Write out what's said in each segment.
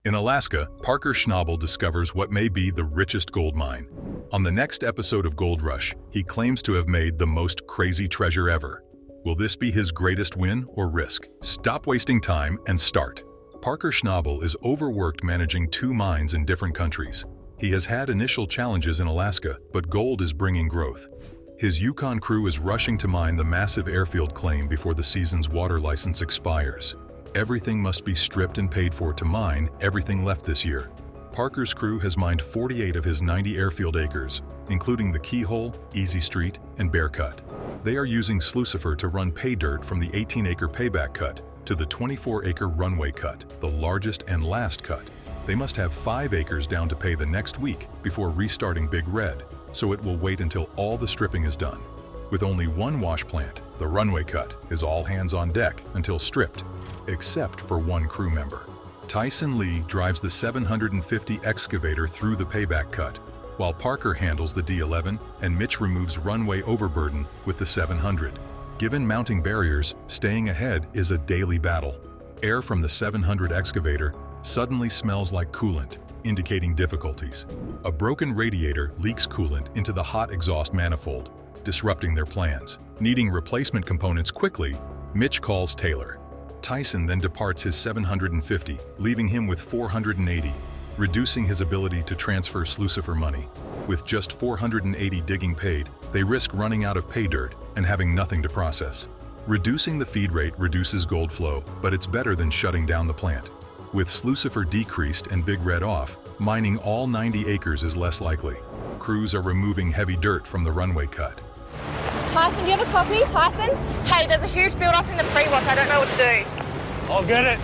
In Alaska, Parker Schnabel discovers what may be the richest gold mine. On the next episode of Gold Rush, he claims to have made the most crazy treasure ever. Will this be his greatest win or risk? Stop wasting time and start. Parker Schnabel is overworked managing 2 mines in different countries. He has had initial challenges in Alaska, but gold is bringing growth. His Yukon crew is rushing to mine the massive airfield claim before the season's water license expires. Everything must be stripped and paid for to mine everything left this year. Parker's crew has mined 48 of his 90 airfield acres, including the Keyhole, Easy Street, and Bear Cut. They are using Slucifer to run pay dirt from the 18-acre payback cut to the 24-acre runway cut, the largest and last cut. They must have 5 acres down to pay the next week before restarting Big Red, so it will wait until all the stripping is done. With only 1 wash plant, the runway cut is all hands on deck until stripped, except for 1 crew member. Tyson Lee drives the 750 excavator through the payback cut, while Parker handles the D11 and Mitch removes runway overburden with the 700. Given mounting barriers, staying ahead is a daily battle. Air from the 700 excavator suddenly smells like coolant, indicating difficulties. A broken radiator leaks coolant into the hot exhaust manifold, disrupting their plans. Needing replacement components quickly, Mitch calls Taylor. Tyson then departs his 750, leaving him with 480, reducing his ability to transfer Slucifer money. With just 480 digging paid, they risk running out of pay dirt and having nothing to process. Reducing the feed rate reduces gold flow, but it's better than shutting down the plant. With Slucifer decreased and Big Red off, mining all 90 acres is less likely. Crews are removing heavy dirt from the runway cut. Tyson, do you have a copy? Tyson? Hey, there's a huge build-up in the pre-wash. I don't know what to do. I'll get it.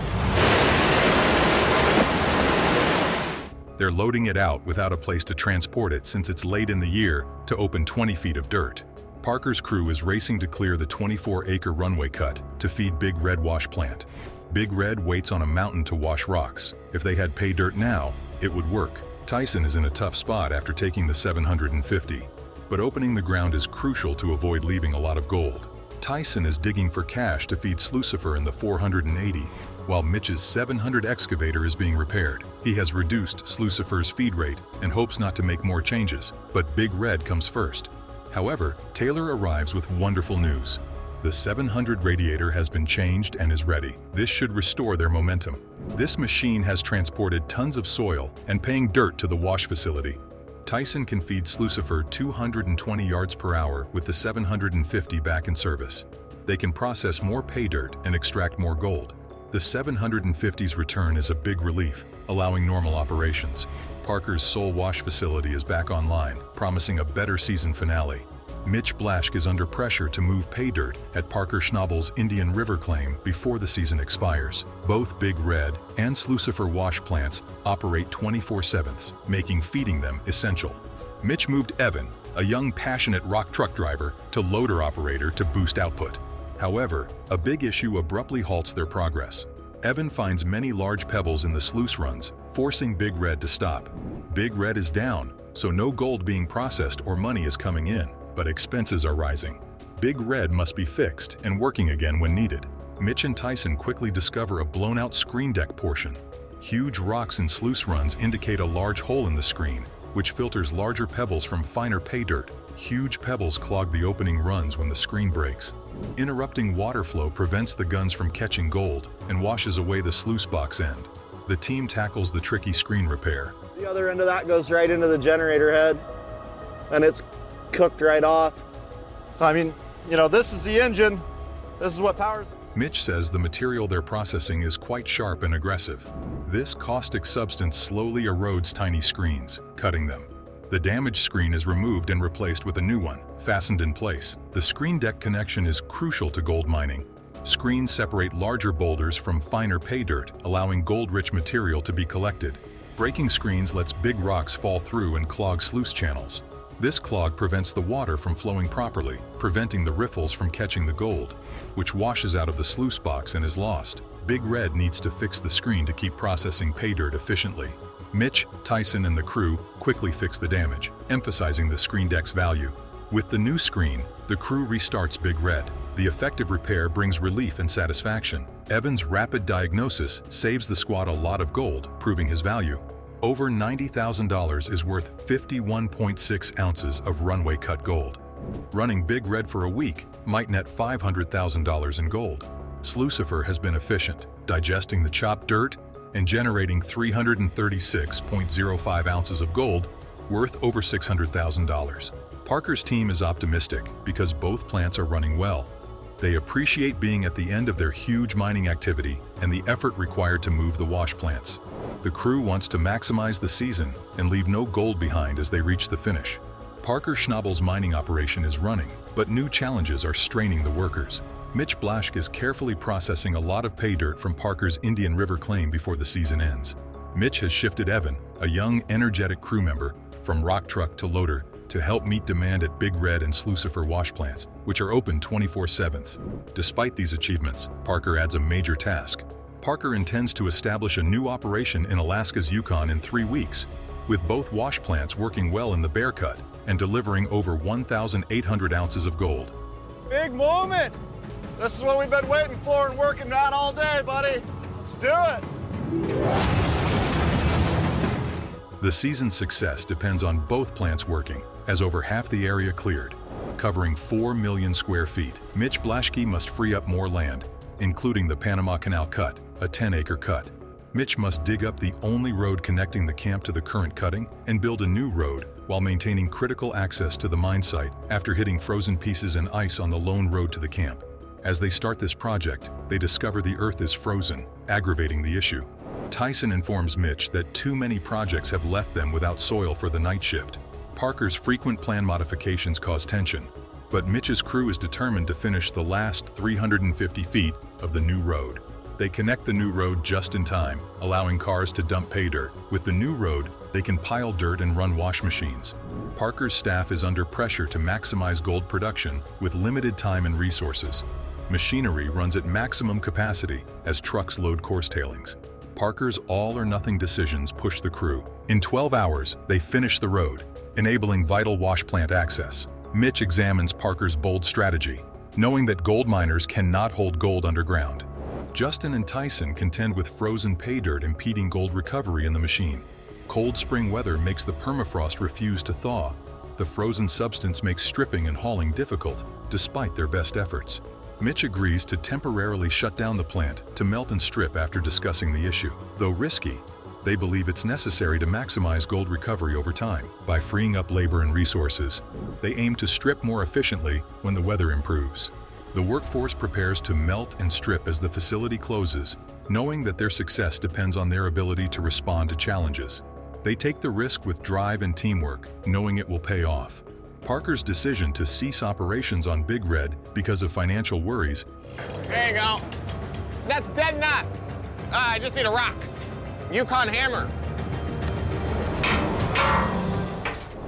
They're loading it out without a place to transport it since it's late in the year to open 20 feet of dirt. Parker's crew is racing to clear the 24-acre runway cut to feed Big Red wash plant. Big Red waits on a mountain to wash rocks. If they had pay dirt now, it would work. Tyson is in a tough spot after taking the 750. But opening the ground is crucial to avoid leaving a lot of gold. Tyson is digging for cash to feed Slucifer in the 480, while Mitch's 700 excavator is being repaired. He has reduced Slucifer's feed rate and hopes not to make more changes, but Big Red comes first. However, Taylor arrives with wonderful news. The 700 radiator has been changed and is ready. This should restore their momentum. This machine has transported tons of soil and paying dirt to the wash facility. Tyson can feed Slucifer 220 yards per hour with the 750 back in service. They can process more pay dirt and extract more gold. The 750's return is a big relief, allowing normal operations. Parker's sole wash facility is back online, promising a better season finale. Mitch Blaschke is under pressure to move pay dirt at Parker Schnabel's Indian River claim before the season expires. Both Big Red and Slucifer wash plants operate 24/7, making feeding them essential. Mitch moved Evan, a young passionate rock truck driver, to loader operator to boost output. However, a big issue abruptly halts their progress. Evan finds many large pebbles in the sluice runs, forcing Big Red to stop. Big Red is down, so no gold being processed or money is coming in. But expenses are rising. Big Red must be fixed and working again when needed. Mitch and Tyson quickly discover a blown-out screen deck portion. Huge rocks in sluice runs indicate a large hole in the screen, which filters larger pebbles from finer pay dirt. Huge pebbles clog the opening runs when the screen breaks. Interrupting water flow prevents the guns from catching gold and washes away the sluice box end. The team tackles the tricky screen repair. The other end of that goes right into the generator head, and it's cooked right off. I mean, this is the engine. This is what powers it. Mitch says the material they're processing is quite sharp and aggressive. This caustic substance slowly erodes tiny screens, cutting them. The damaged screen is removed and replaced with a new one, fastened in place. The screen deck connection is crucial to gold mining. Screens separate larger boulders from finer pay dirt, allowing gold-rich material to be collected. Breaking screens lets big rocks fall through and clog sluice channels. This clog prevents the water from flowing properly, preventing the riffles from catching the gold, which washes out of the sluice box and is lost. Big Red needs to fix the screen to keep processing pay dirt efficiently. Mitch, Tyson, and the crew quickly fix the damage, emphasizing the screen deck's value. With the new screen, the crew restarts Big Red. The effective repair brings relief and satisfaction. Evan's rapid diagnosis saves the squad a lot of gold, proving his value. Over $90,000 is worth 51.6 ounces of runway cut gold. Running Big Red for a week might net $500,000 in gold. Slucifer has been efficient, digesting the chopped dirt and generating 336.05 ounces of gold, worth over $600,000. Parker's team is optimistic because both plants are running well. They appreciate being at the end of their huge mining activity and the effort required to move the wash plants. The crew wants to maximize the season and leave no gold behind as they reach the finish. Parker Schnabel's mining operation is running, but new challenges are straining the workers. Mitch is carefully processing a lot of pay dirt from Parker's Indian River claim before the season ends. Mitch has shifted Evan, a young, energetic crew member, from rock truck to loader to help meet demand at Big Red and Slucifer wash plants, which are open 24/7. Despite these achievements, Parker adds a major task. Parker intends to establish a new operation in Alaska's Yukon in 3 weeks, with both wash plants working well in the Bear Cut and delivering over 1,800 ounces of gold. Big moment! This is what we've been waiting for and working on all day, buddy. Let's do it! The season's success depends on both plants working, as over half the area cleared, covering 4 million square feet. Mitch must free up more land, including the Panama Canal Cut, a 10-acre cut. Mitch must dig up the only road connecting the camp to the current cutting and build a new road while maintaining critical access to the mine site after hitting frozen pieces and ice on the lone road to the camp. As they start this project, they discover the earth is frozen, aggravating the issue. Tyson informs Mitch that too many projects have left them without soil for the night shift. Parker's frequent plan modifications cause tension, but Mitch's crew is determined to finish the last 350 feet of the new road. They connect the new road just in time, allowing cars to dump pay dirt. With the new road, they can pile dirt and run wash machines. Parker's staff is under pressure to maximize gold production with limited time and resources. Machinery runs at maximum capacity as trucks load coarse tailings. Parker's all-or-nothing decisions push the crew. In 12 hours, they finish the road, enabling vital wash plant access. Mitch examines Parker's bold strategy, knowing that gold miners cannot hold gold underground. Justin and Tyson contend with frozen pay dirt impeding gold recovery in the machine. Cold spring weather makes the permafrost refuse to thaw. The frozen substance makes stripping and hauling difficult, despite their best efforts. Mitch agrees to temporarily shut down the plant to melt and strip after discussing the issue. Though risky, they believe it's necessary to maximize gold recovery over time. By freeing up labor and resources, they aim to strip more efficiently when the weather improves. The workforce prepares to melt and strip as the facility closes, knowing that their success depends on their ability to respond to challenges. They take the risk with drive and teamwork, knowing it will pay off. Parker's decision to cease operations on Big Red because of financial worries. There you go. That's dead nuts. I just need a rock. Yukon hammer.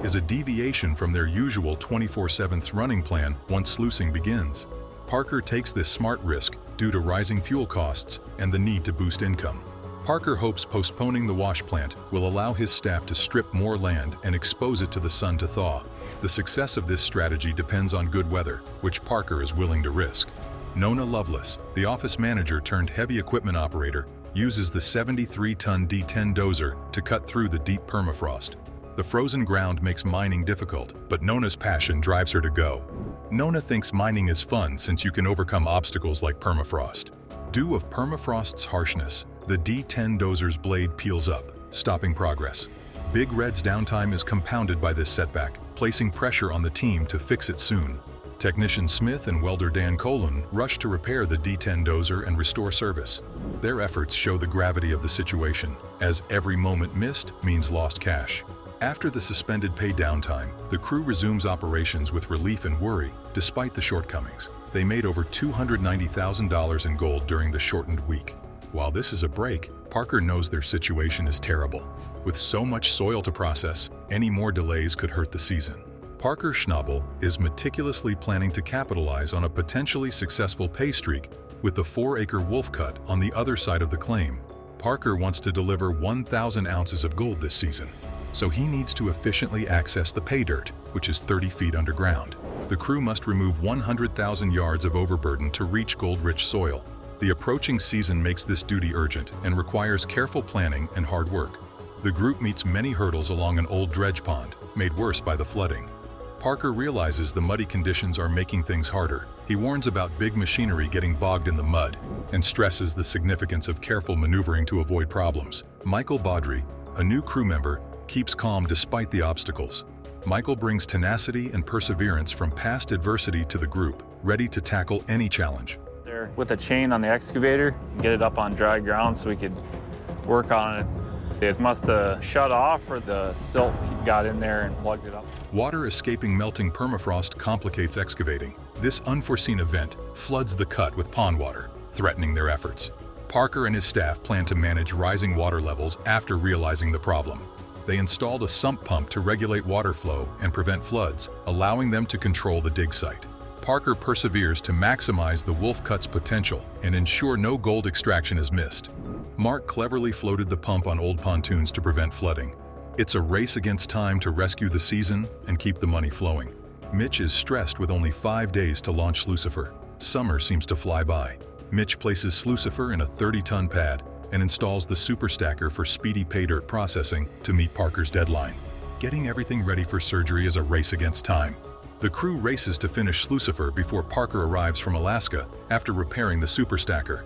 Is a deviation from their usual 24/7 running plan once sluicing begins. Parker takes this smart risk due to rising fuel costs and the need to boost income. Parker hopes postponing the wash plant will allow his staff to strip more land and expose it to the sun to thaw. The success of this strategy depends on good weather, which Parker is willing to risk. Nona Lovelace, the office manager turned heavy equipment operator, uses the 73-ton D10 dozer to cut through the deep permafrost. The frozen ground makes mining difficult, but Nona's passion drives her to go. Nona thinks mining is fun since you can overcome obstacles like permafrost. Due of permafrost's harshness, the D10 dozer's blade peels up, stopping progress. Big Red's downtime is compounded by this setback, placing pressure on the team to fix it soon. Technician Smith and welder Dan Colon rush to repair the D10 dozer and restore service. Their efforts show the gravity of the situation, as every moment missed means lost cash. After the suspended pay downtime, the crew resumes operations with relief and worry, despite the shortcomings. They made over $290,000 in gold during the shortened week. While this is a break, Parker knows their situation is terrible. With so much soil to process, any more delays could hurt the season. Parker Schnabel is meticulously planning to capitalize on a potentially successful pay streak with the 4-acre wolf cut on the other side of the claim. Parker wants to deliver 1,000 ounces of gold this season, so he needs to efficiently access the pay dirt, which is 30 feet underground. The crew must remove 100,000 yards of overburden to reach gold-rich soil. The approaching season makes this duty urgent and requires careful planning and hard work. The group meets many hurdles along an old dredge pond, made worse by the flooding. Parker realizes the muddy conditions are making things harder. He warns about big machinery getting bogged in the mud and stresses the significance of careful maneuvering to avoid problems. Michael Baudry, a new crew member, keeps calm despite the obstacles. Michael brings tenacity and perseverance from past adversity to the group, ready to tackle any challenge. There with a chain on the excavator, get it up on dry ground so we could work on it. It must have shut off or the silt got in there and plugged it up. Water escaping melting permafrost complicates excavating. This unforeseen event floods the cut with pond water, threatening their efforts. Parker and his staff plan to manage rising water levels after realizing the problem. They installed a sump pump to regulate water flow and prevent floods, allowing them to control the dig site. Parker perseveres to maximize the Wolf Cut's potential and ensure no gold extraction is missed. Mark cleverly floated the pump on old pontoons to prevent flooding. It's a race against time to rescue the season and keep the money flowing. Mitch is stressed with only 5 days to launch Slucifer. Summer seems to fly by. Mitch places Slucifer in a 30-ton pad and installs the super stacker for speedy pay dirt processing to meet Parker's deadline. Getting everything ready for surgery is a race against time. The crew races to finish Slucifer before Parker arrives from Alaska after repairing the super stacker.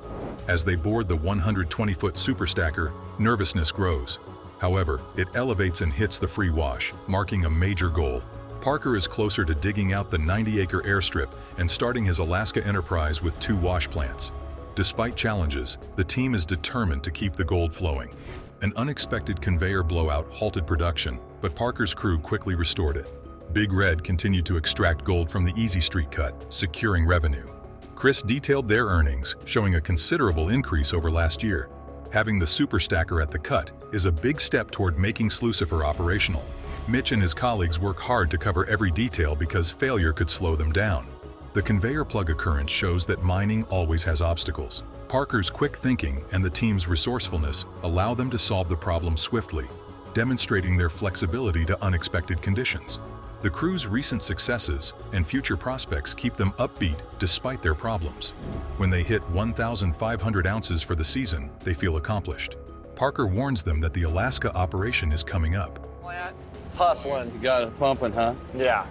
As they board the 120-foot super stacker, nervousness grows. However, it elevates and hits the free wash, marking a major goal. Parker is closer to digging out the 90-acre airstrip and starting his Alaska enterprise with 2 wash plants. Despite challenges, the team is determined to keep the gold flowing. An unexpected conveyor blowout halted production, but Parker's crew quickly restored it. Big Red continued to extract gold from the Easy Street cut, securing revenue. Chris detailed their earnings, showing a considerable increase over last year. Having the super stacker at the cut is a big step toward making Slucifer operational. Mitch and his colleagues work hard to cover every detail because failure could slow them down. The conveyor plug occurrence shows that mining always has obstacles. Parker's quick thinking and the team's resourcefulness allow them to solve the problem swiftly, demonstrating their flexibility to unexpected conditions. The crew's recent successes and future prospects keep them upbeat despite their problems. When they hit 1,500 ounces for the season, they feel accomplished. Parker warns them that the Alaska operation is coming up. Hustling. You got it pumping, huh? Yeah.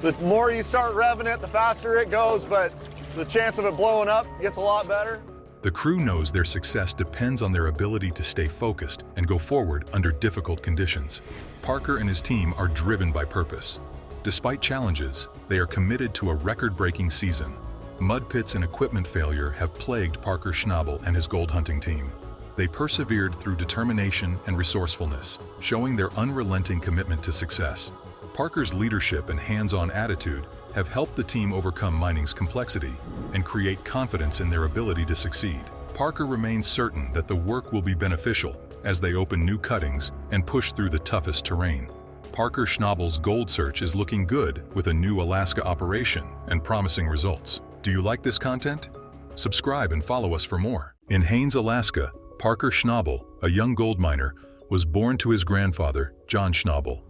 The more you start revving it, the faster it goes, but the chance of it blowing up gets a lot better. The crew knows their success depends on their ability to stay focused and go forward under difficult conditions. Parker and his team are driven by purpose. Despite challenges, they are committed to a record-breaking season. Mud pits and equipment failure have plagued Parker Schnabel and his gold hunting team. They persevered through determination and resourcefulness, showing their unrelenting commitment to success. Parker's leadership and hands-on attitude have helped the team overcome mining's complexity and create confidence in their ability to succeed. Parker remains certain that the work will be beneficial as they open new cuttings and push through the toughest terrain. Parker Schnabel's gold search is looking good with a new Alaska operation and promising results. Do you like this content? Subscribe and follow us for more. In Haines, Alaska, Parker Schnabel, a young gold miner, was born to his grandfather, John Schnabel.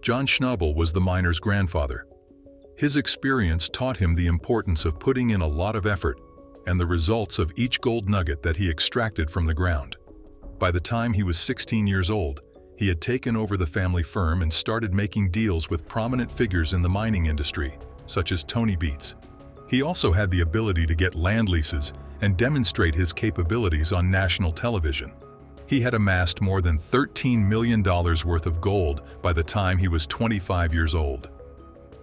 John Schnabel was the miner's grandfather. His experience taught him the importance of putting in a lot of effort and the results of each gold nugget that he extracted from the ground. By the time he was 16 years old, he had taken over the family firm and started making deals with prominent figures in the mining industry, such as Tony Beets. He also had the ability to get land leases and demonstrate his capabilities on national television. He had amassed more than $13 million worth of gold by the time he was 25 years old.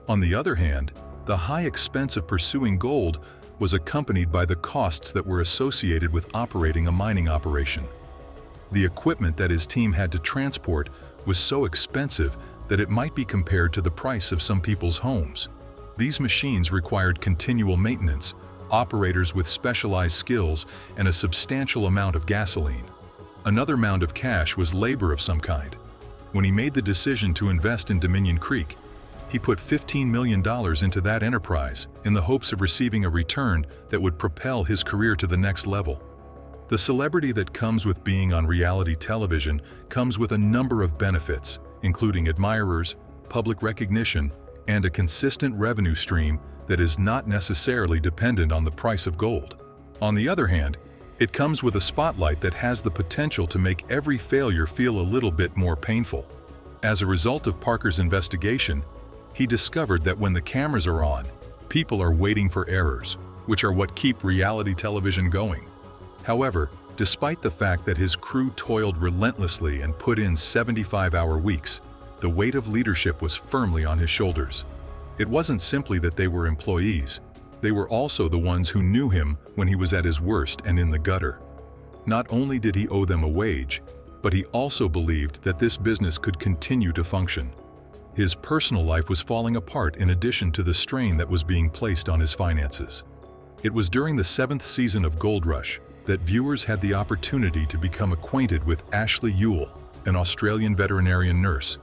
On the other hand, the high expense of pursuing gold was accompanied by the costs that were associated with operating a mining operation. The equipment that his team had to transport was so expensive that it might be compared to the price of some people's homes. These machines required continual maintenance, operators with specialized skills, and a substantial amount of gasoline. Another mound of cash was labor of some kind. When he made the decision to invest in Dominion Creek, he put $15 million into that enterprise in the hopes of receiving a return that would propel his career to the next level. The celebrity that comes with being on reality television comes with a number of benefits, including admirers, public recognition, and a consistent revenue stream that is not necessarily dependent on the price of gold. On the other hand, it comes with a spotlight that has the potential to make every failure feel a little bit more painful. As a result of Parker's investigation, he discovered that when the cameras are on, people are waiting for errors, which are what keep reality television going. However, despite the fact that his crew toiled relentlessly and put in 75-hour weeks, the weight of leadership was firmly on his shoulders. It wasn't simply that they were employees, they were also the ones who knew him when he was at his worst and in the gutter. Not only did he owe them a wage, but he also believed that this business could continue to function. His personal life was falling apart in addition to the strain that was being placed on his finances. It was during the 7th season of Gold Rush that viewers had the opportunity to become acquainted with Ashley Ewell, an Australian veterinarian nurse.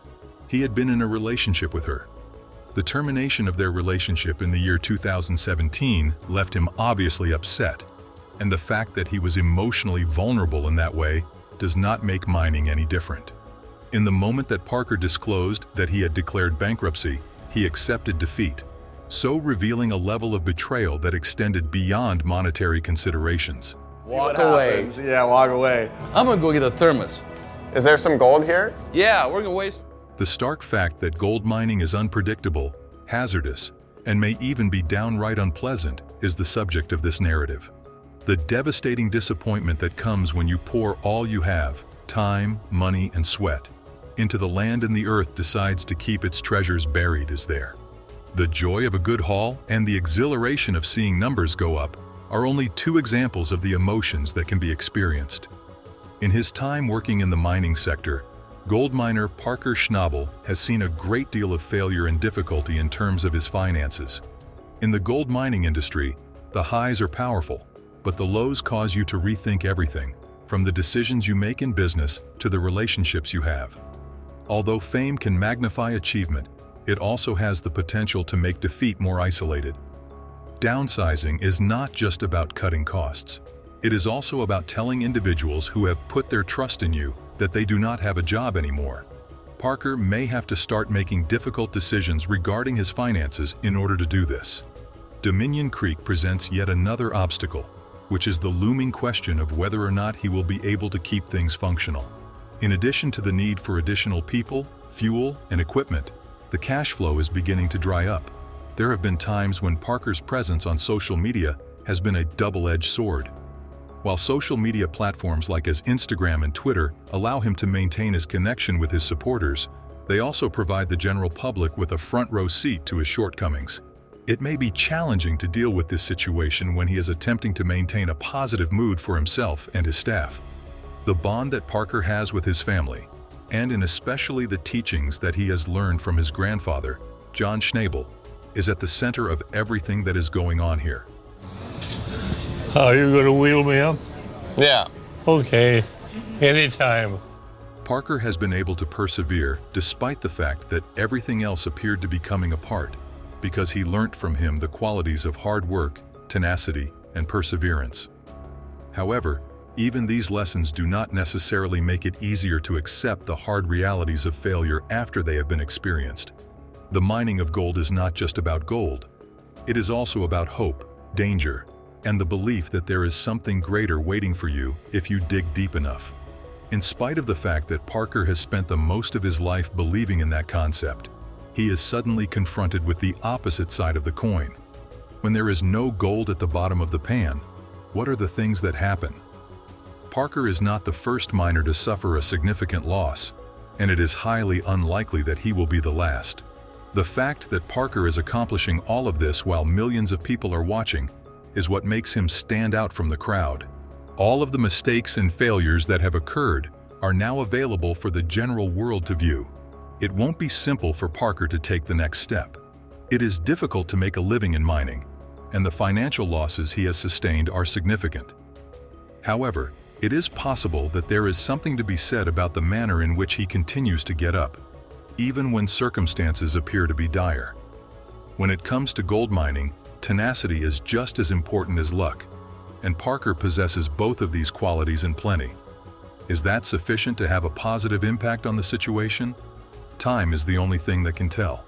He had been in a relationship with her. The termination of their relationship in the year 2017 left him obviously upset, and the fact that he was emotionally vulnerable in that way does not make mining any different. In the moment that Parker disclosed that he had declared bankruptcy, he accepted defeat, so revealing a level of betrayal that extended beyond monetary considerations. Walk away. Yeah, walk away. I'm gonna go get a thermos. Is there some gold here? Yeah, we're gonna waste. The stark fact that gold mining is unpredictable, hazardous, and may even be downright unpleasant is the subject of this narrative. The devastating disappointment that comes when you pour all you have, time, money, and sweat, into the land and the earth decides to keep its treasures buried is there. The joy of a good haul and the exhilaration of seeing numbers go up are only two examples of the emotions that can be experienced. In his time working in the mining sector, gold miner Parker Schnabel has seen a great deal of failure and difficulty in terms of his finances. In the gold mining industry, the highs are powerful, but the lows cause you to rethink everything, from the decisions you make in business to the relationships you have. Although fame can magnify achievement, it also has the potential to make defeat more isolated. Downsizing is not just about cutting costs. It is also about telling individuals who have put their trust in you that they do not have a job anymore. Parker may have to start making difficult decisions regarding his finances in order to do this. Dominion Creek presents yet another obstacle, which is the looming question of whether or not he will be able to keep things functional. In addition to the need for additional people, fuel, and equipment, the cash flow is beginning to dry up. There have been times when Parker's presence on social media has been a double-edged sword. While social media platforms like his Instagram and Twitter allow him to maintain his connection with his supporters, they also provide the general public with a front-row seat to his shortcomings. It may be challenging to deal with this situation when he is attempting to maintain a positive mood for himself and his staff. The bond that Parker has with his family, and in especially the teachings that he has learned from his grandfather, John Schnabel, is at the center of everything that is going on here. Oh, you're gonna wheel me up? Yeah. Okay, anytime. Parker has been able to persevere despite the fact that everything else appeared to be coming apart, because he learnt from him the qualities of hard work, tenacity, and perseverance. However, even these lessons do not necessarily make it easier to accept the hard realities of failure after they have been experienced. The mining of gold is not just about gold. It is also about hope, danger, and the belief that there is something greater waiting for you if you dig deep enough. In spite of the fact that Parker has spent the most of his life believing in that concept, he is suddenly confronted with the opposite side of the coin. When there is no gold at the bottom of the pan, what are the things that happen? Parker is not the first miner to suffer a significant loss, and it is highly unlikely that he will be the last. The fact that Parker is accomplishing all of this while millions of people are watching is what makes him stand out from the crowd. All of the mistakes and failures that have occurred are now available for the general world to view. It won't be simple for Parker to take the next step. It is difficult to make a living in mining, and the financial losses he has sustained are significant. However, it is possible that there is something to be said about the manner in which he continues to get up, even when circumstances appear to be dire. When it comes to gold mining, tenacity is just as important as luck, and Parker possesses both of these qualities in plenty. Is that sufficient to have a positive impact on the situation? Time is the only thing that can tell.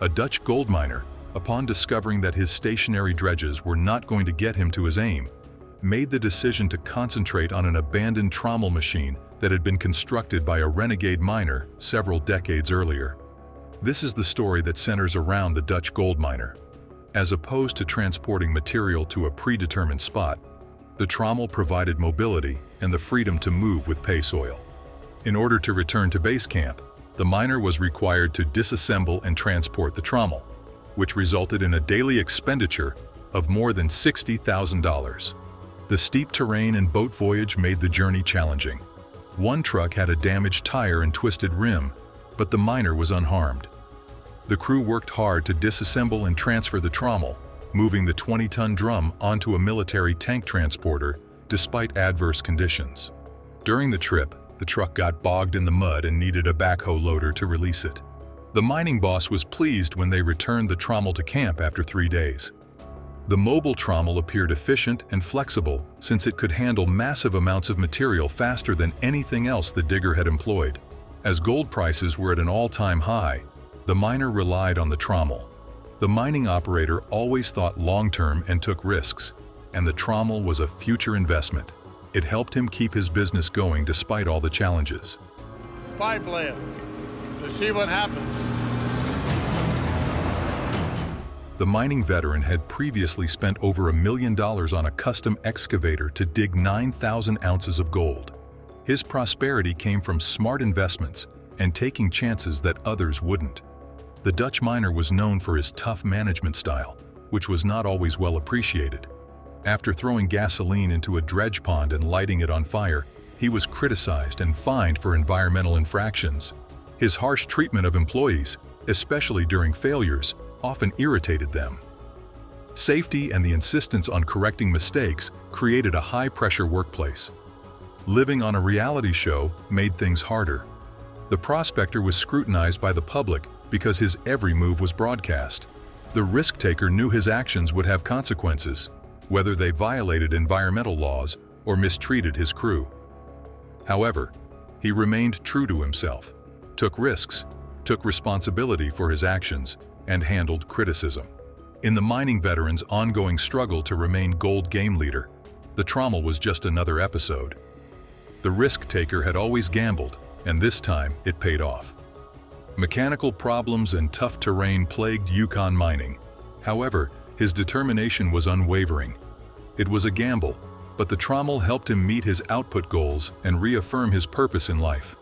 A Dutch gold miner, upon discovering that his stationary dredges were not going to get him to his aim, made the decision to concentrate on an abandoned trommel machine that had been constructed by a renegade miner several decades earlier. This is the story that centers around the Dutch gold miner. As opposed to transporting material to a predetermined spot, the trommel provided mobility and the freedom to move with pay soil. In order to return to base camp, the miner was required to disassemble and transport the trommel, which resulted in a daily expenditure of more than $60,000. The steep terrain and boat voyage made the journey challenging. One truck had a damaged tire and twisted rim, but the miner was unharmed. The crew worked hard to disassemble and transfer the trommel, moving the 20-ton drum onto a military tank transporter despite adverse conditions. During the trip, the truck got bogged in the mud and needed a backhoe loader to release it. The mining boss was pleased when they returned the trommel to camp after 3 days. The mobile trommel appeared efficient and flexible since it could handle massive amounts of material faster than anything else the digger had employed. As gold prices were at an all-time high, the miner relied on the trommel. The mining operator always thought long-term and took risks, and the trommel was a future investment. It helped him keep his business going despite all the challenges. Pipeline to see what happens. The mining veteran had previously spent over $1 million on a custom excavator to dig 9,000 ounces of gold. His prosperity came from smart investments and taking chances that others wouldn't. The Dutch miner was known for his tough management style, which was not always well appreciated. After throwing gasoline into a dredge pond and lighting it on fire, he was criticized and fined for environmental infractions. His harsh treatment of employees, especially during failures, often irritated them. Safety and the insistence on correcting mistakes created a high-pressure workplace. Living on a reality show made things harder. The prospector was scrutinized by the public because his every move was broadcast. The risk-taker knew his actions would have consequences, whether they violated environmental laws or mistreated his crew. However, he remained true to himself, took risks, took responsibility for his actions, and handled criticism. In the mining veteran's ongoing struggle to remain gold game leader, the trommel was just another episode. The risk-taker had always gambled, and this time it paid off. Mechanical problems and tough terrain plagued Yukon mining. However, his determination was unwavering. It was a gamble, but the trommel helped him meet his output goals and reaffirm his purpose in life.